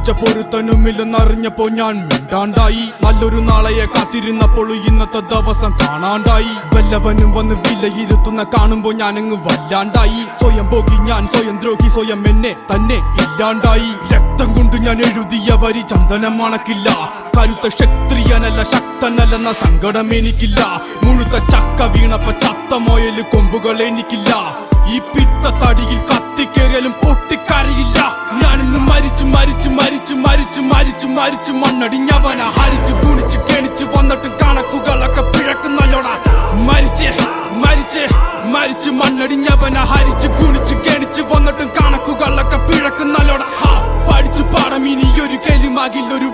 പിടിച്ച പൊരുത്തനുമില്ലെന്നറിഞ്ഞപ്പോ ഞാൻ മിണ്ടാണ്ടായി. നല്ലൊരു നാളെയെ കാത്തിരുന്നപ്പോൾ ഇന്നത്തെ ദിവസം കാണാണ്ടായി. വല്ലവനും വന്ന് വിലയിരുത്തുന്ന കാണുമ്പോ ഞാനങ്ങ് വല്ലാണ്ടായി. സ്വയം പോകി ഞാൻ, സ്വയം ദ്രോഹി, സ്വയം എന്നെ തന്നെ ഇല്ലാണ്ടായി. രക്തം കൊണ്ട് ഞാൻ എഴുതിയ വരി ചന്ദനം മണക്കില്ല. കരുത്ത ക്ഷത്രിയനല്ല ശക്തനല്ലെന്ന സങ്കടം എനിക്കില്ല. മുഴുത്ത ചക്ക വീണപ്പ ചത്ത മൊയല് കൊമ്പുകൾ എനിക്കില്ല. ഈ പിത്ത തടിയിൽ കത്തിക്കേറിയാലും പൊട്ടിക്കരയില്ല. ഞാനിന്ന് മരിച്ചു മരിച്ചു മരിച്ചു മരിച്ചു മരിച്ചു മരിച്ചു മണ്ണടിഞ്ഞവന ഹരിച്ചു കുണിച്ചു കെണിച്ചു വന്നിട്ടും കണക്കുകളൊക്കെ പിഴക്കുന്നല്ലോടാ. മരിച്ചേ മരിച്ചേ മരിച്ചു മണ്ണടിഞ്ഞവന ഹരിച്ചു കുണിച്ചു കെണിച്ചു വന്നിട്ടും കണക്കുകളൊക്കെ പിഴക്കുന്നല്ലോടാ. പഠിച്ചു പാടം ഇനിയൊരു കെലുമാകില്ലൊരു